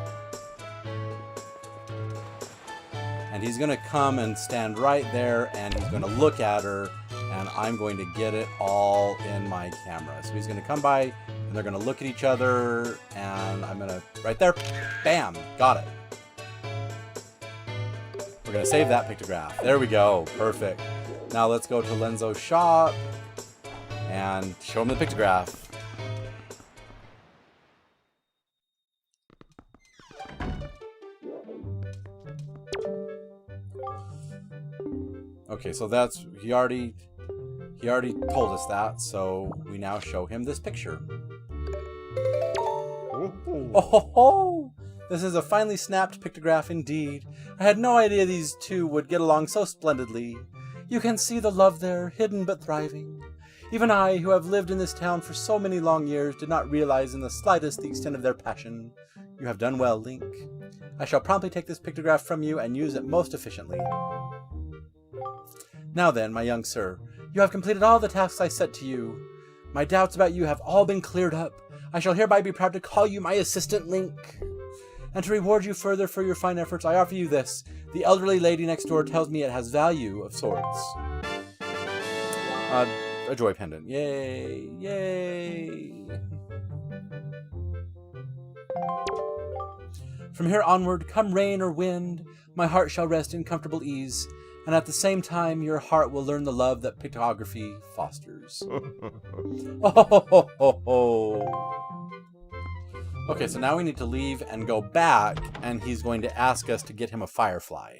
And he's going to come and stand right there and he's going to look at her and I'm going to get it all in my camera. So he's going to come by and they're going to look at each other and I'm going to, right there, bam, got it. We're going to save that pictograph. There we go, perfect. Now let's go to Lenzo's shop and show him the pictograph. Okay, so that's, he already told us that, so we now show him this picture. Oh ho ho! This is a finely snapped pictograph indeed. I had no idea these two would get along so splendidly. You can see the love there, hidden but thriving. Even I, who have lived in this town for so many long years, did not realize in the slightest the extent of their passion. You have done well, Link. I shall promptly take this pictograph from you and use it most efficiently. Now then, my young sir, you have completed all the tasks I set to you. My doubts about you have all been cleared up. I shall hereby be proud to call you my assistant, Link. And to reward you further for your fine efforts, I offer you this. The elderly lady next door tells me it has value of sorts. A joy pendant. Yay! Yay! From here onward, come rain or wind, my heart shall rest in comfortable ease, and at the same time your heart will learn the love that pictography fosters. Oh, ho, ho, ho, ho. Okay, so now we need to leave and go back, and he's going to ask us to get him a firefly.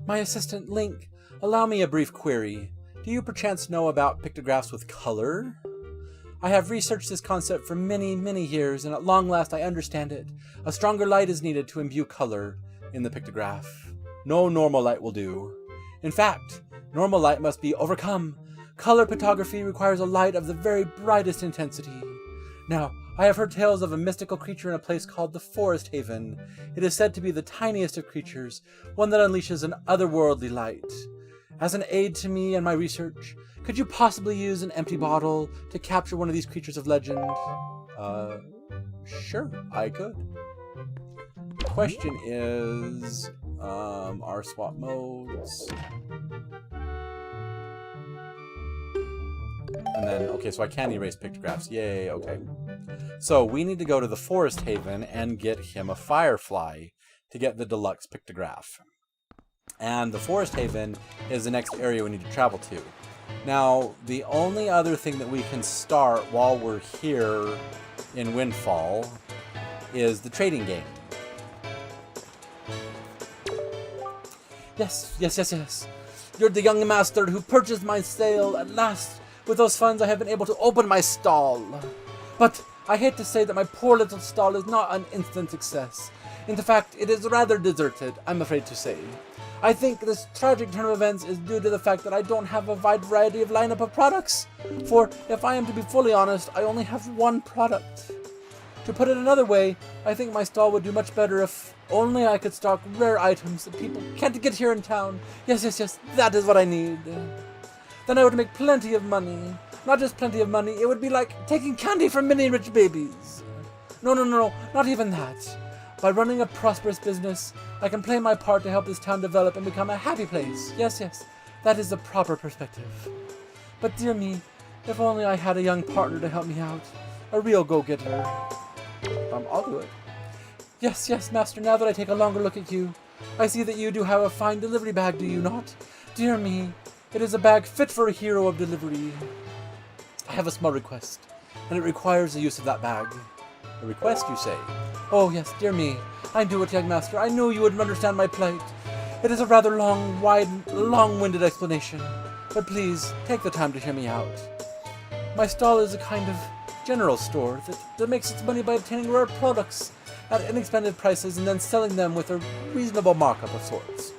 My assistant, Link, allow me a brief query. Do you perchance know about pictographs with color? I have researched this concept for many, many years, and at long last I understand it. A stronger light is needed to imbue color in the pictograph. No normal light will do. In fact, normal light must be overcome. Color pictography requires a light of the very brightest intensity. Now, I have heard tales of a mystical creature in a place called the Forest Haven. It is said to be the tiniest of creatures, one that unleashes an otherworldly light. As an aid to me and my research, could you possibly use an empty bottle to capture one of these creatures of legend? Sure, I could. The question is, our swap modes. And then, okay, so I can erase pictographs. Yay, okay. So we need to go to the Forest Haven and get him a firefly to get the deluxe pictograph. And the Forest Haven is the next area we need to travel to. Now, the only other thing that we can start while we're here in Windfall is the trading game. Yes, yes, yes, yes. You're the young master who purchased my sale at last. With those funds, I have been able to open my stall. But I hate to say that my poor little stall is not an instant success. In fact, it is rather deserted, I'm afraid to say. I think this tragic turn of events is due to the fact that I don't have a wide variety of lineup of products. For, if I am to be fully honest, I only have one product. To put it another way, I think my stall would do much better if only I could stock rare items that people can't get here in town. Yes, that is what I need. Then I would make plenty of money. Not just plenty of money, it would be like taking candy from many rich babies. No, not even that. By running a prosperous business, I can play my part to help this town develop and become a happy place. Yes, that is the proper perspective. But dear me, if only I had a young partner to help me out. A real go-getter. I'll do it. Yes, master, now that I take a longer look at you, I see that you do have a fine delivery bag, do you not? Dear me, it is a bag fit for a hero of delivery. I have a small request, and it requires the use of that bag. A request, you say? Oh, yes, dear me. I do it, young master. I knew you would understand my plight. It is a rather long-winded explanation, but please, take the time to hear me out. My stall is a kind of general store that makes its money by obtaining rare products at inexpensive prices and then selling them with a reasonable markup of sorts.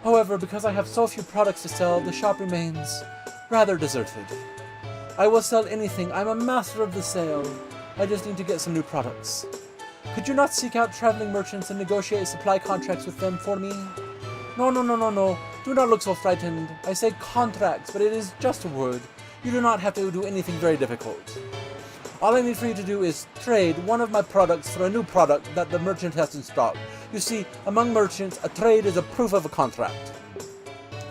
However, because I have so few products to sell, the shop remains rather deserted. I will sell anything. I'm a master of the sale. I just need to get some new products. Could you not seek out traveling merchants and negotiate supply contracts with them for me? No. Do not look so frightened. I say contracts, but it is just a word. You do not have to do anything very difficult. All I need for you to do is trade one of my products for a new product that the merchant has in stock. You see, among merchants, a trade is a proof of a contract.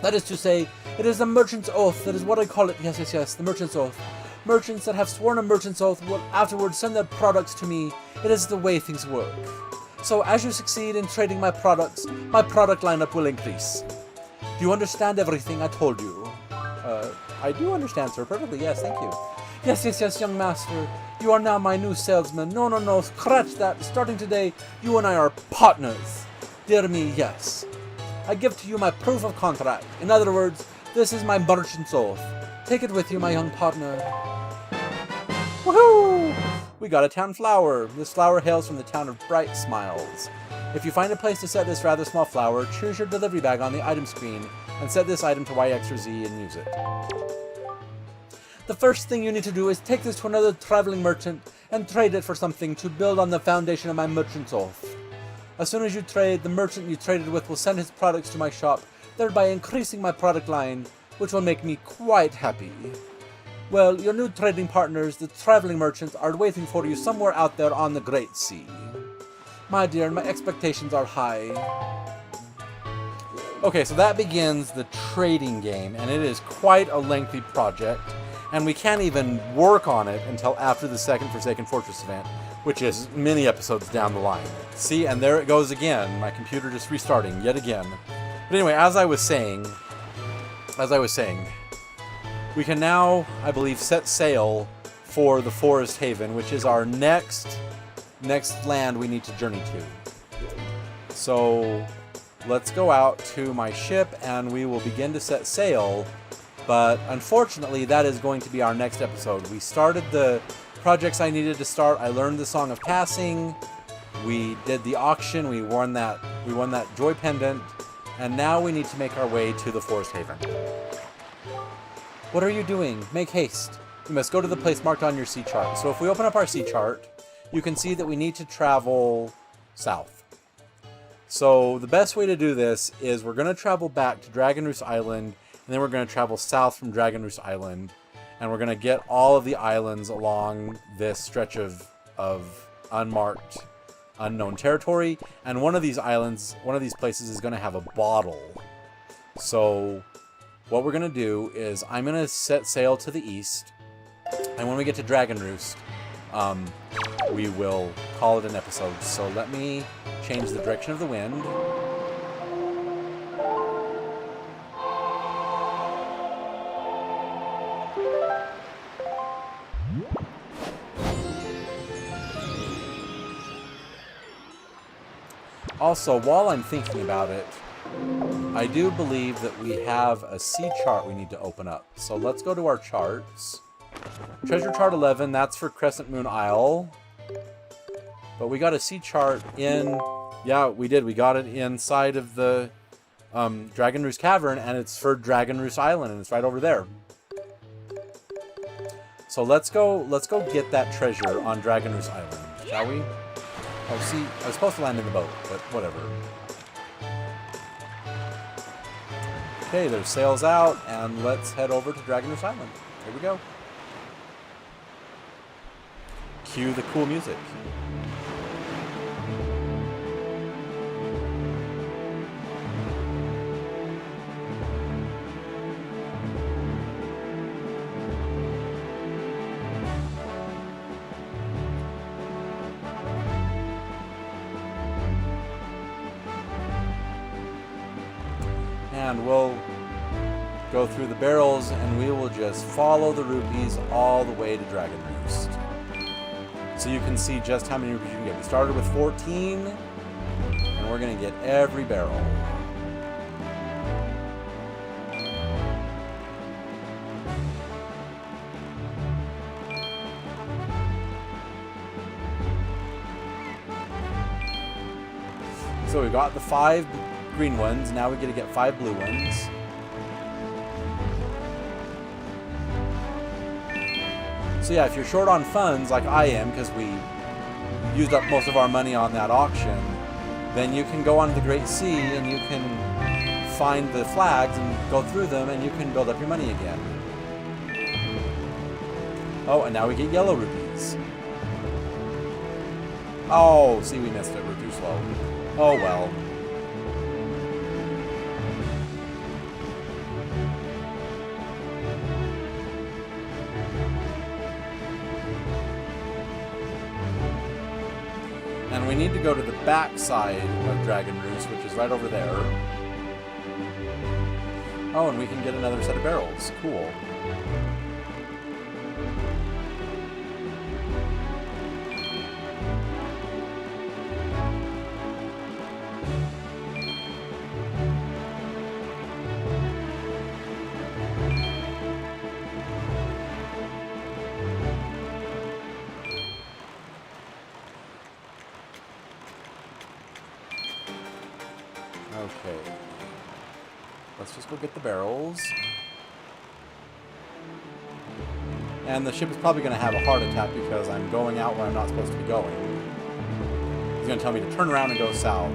That is to say, it is a merchant's oath. That is what I call it. Yes, the merchant's oath. Merchants that have sworn a merchant's oath will afterwards send their products to me. It is the way things work. So as you succeed in trading my products, my product lineup will increase. Do you understand everything I told you? I do understand, sir. Perfectly, yes, thank you. Yes, young master. You are now my new salesman. No, scratch that. Starting today, you and I are partners. Dear me, yes. I give to you my proof of contract. In other words, this is my merchant's oath. Take it with you, my young partner. Woohoo! We got a town flower. This flower hails from the town of Bright Smiles. If you find a place to set this rather small flower, choose your delivery bag on the item screen and set this item to Y, X, or Z and use it. The first thing you need to do is take this to another traveling merchant and trade it for something to build on the foundation of my merchant's oath. As soon as you trade, the merchant you traded with will send his products to my shop, thereby increasing my product line, which will make me quite happy. Well, your new trading partners, the traveling merchants, are waiting for you somewhere out there on the Great Sea. My dear, my expectations are high. Okay, so that begins the trading game, and it is quite a lengthy project, and we can't even work on it until after the second Forsaken Fortress event, which is many episodes down the line. See, and there it goes again, my computer just restarting yet again. But anyway, as I was saying, we can now, I believe, set sail for the Forest Haven, which is our next land we need to journey to. So let's go out to my ship and we will begin to set sail, but unfortunately that is going to be our next episode. We started the projects I needed to start. I learned the Song of Passing, we did the auction, we won that joy pendant, and now we need to make our way to the Forest Haven. What are you doing? Make haste. You must go to the place marked on your sea chart. So if we open up our sea chart, you can see that we need to travel south. So the best way to do this is we're going to travel back to Dragon Roost Island, and then we're going to travel south from Dragon Roost Island, and we're going to get all of the islands along this stretch of unmarked, unknown territory. And one of these islands, one of these places is going to have a bottle. So what we're going to do is I'm going to set sail to the east, and when we get to Dragon Roost, we will call it an episode. So let me change the direction of the wind. Also, while I'm thinking about it, I do believe that we have a sea chart we need to open up. So let's go to our charts. Treasure chart 11, that's for Crescent Moon Isle. But we got a sea chart in... Yeah, we did. We got it inside of the Dragon Roost Cavern, and it's for Dragon Roost Island, and it's right over there. So let's go get that treasure on Dragon Roost Island, shall we? Oh, see, I was supposed to land in the boat, but whatever. Okay, there's sails out, and let's head over to Dragon Roost Island. Here we go. Cue the cool music. And we'll go through the barrels, and we will just follow the rupees all the way to Dragon Roost. So you can see just how many rupees you can get. We started with 14, and we're going to get every barrel. So we got the 5 green ones. Now we get to get 5 blue ones. So yeah, if you're short on funds, like I am, because we used up most of our money on that auction, then you can go onto the Great Sea and you can find the flags and go through them, and you can build up your money again. Oh, and now we get yellow rupees. Oh, see, we missed it. We're too slow. Oh well. And we need to go to the back side of Dragon Roost, which is right over there. Oh, and we can get another set of barrels. Cool. Okay. Let's just go get the barrels. And the ship is probably going to have a heart attack because I'm going out where I'm not supposed to be going. He's going to tell me to turn around and go south.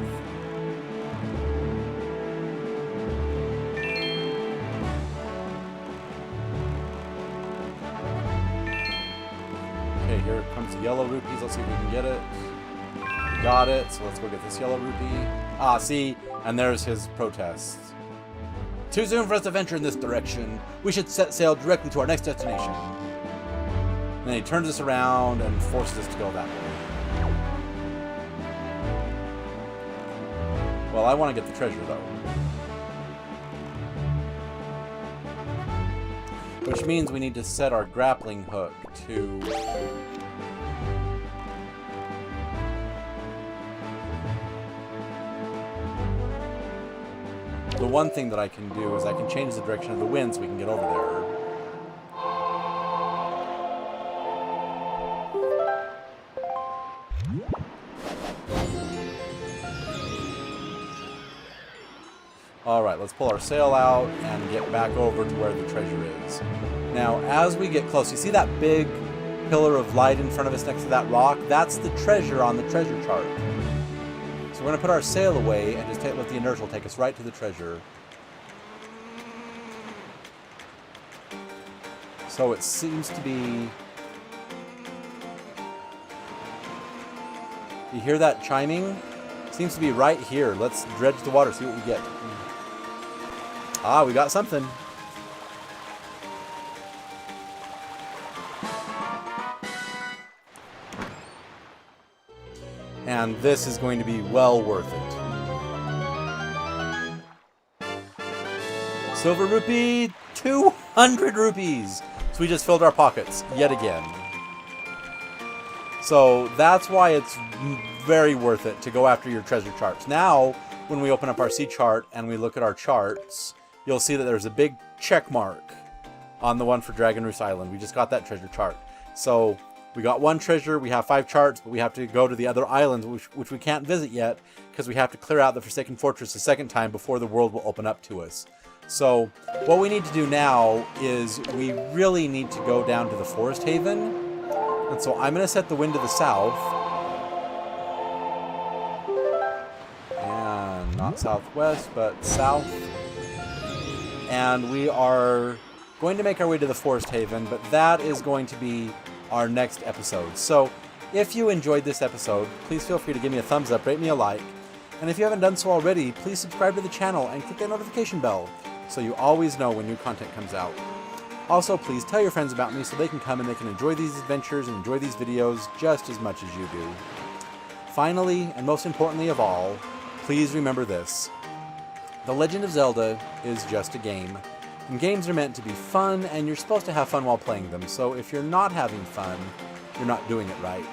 Okay, here comes the yellow rupees. Let's see if we can get it. We got it, so let's go get this yellow rupee. Ah, see? And there's his protest. Too soon for us to venture in this direction. We should set sail directly to our next destination. And then he turns us around and forces us to go that way. Well, I want to get the treasure, though. Which means we need to set our grappling hook to... The one thing that I can do is I can change the direction of the wind so we can get over there. Alright, let's pull our sail out and get back over to where the treasure is. Now, as we get close, you see that big pillar of light in front of us next to that rock? That's the treasure on the treasure chart. So we're going to put our sail away and just let the inertial take us right to the treasure. So it seems to be... You hear that chiming? Seems to be right here. Let's dredge the water, see what we get. Ah, we got something. And this is going to be well worth it. Silver rupee, 200 rupees. So we just filled our pockets yet again. So that's why it's very worth it to go after your treasure charts. Now, when we open up our sea chart and we look at our charts, you'll see that there's a big check mark on the one for Dragon Roost Island. We just got that treasure chart. So we got one treasure, we have 5 charts, but we have to go to the other islands, which we can't visit yet, because we have to clear out the Forsaken Fortress a second time before the world will open up to us. So what we need to do now is we really need to go down to the Forest Haven. And so I'm going to set the wind to the south. And not southwest, but south. And we are going to make our way to the Forest Haven, but that is going to be our next episode. So if you enjoyed this episode, please feel free to give me a thumbs up, rate me a like. And if you haven't done so already, please subscribe to the channel and click that notification bell so you always know when new content comes out. Also, please tell your friends about me so they can come and they can enjoy these adventures and enjoy these videos just as much as you do. Finally, and most importantly of all, please remember this. The Legend of Zelda is just a game. And games are meant to be fun, and you're supposed to have fun while playing them. So if you're not having fun, you're not doing it right.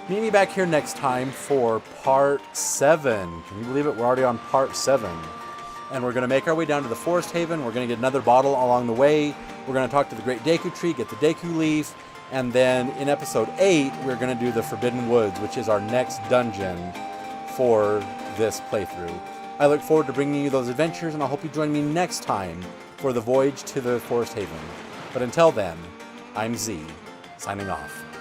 Meet me back here next time for part 7. Can you believe it? We're already on part 7. And we're going to make our way down to the Forest Haven. We're going to get another bottle along the way. We're going to talk to the Great Deku Tree, get the Deku Leaf. And then in episode 8, we're going to do the Forbidden Woods, which is our next dungeon for this playthrough. I look forward to bringing you those adventures, and I hope you join me next time for the voyage to the Forest Haven. But until then, I'm Z, signing off.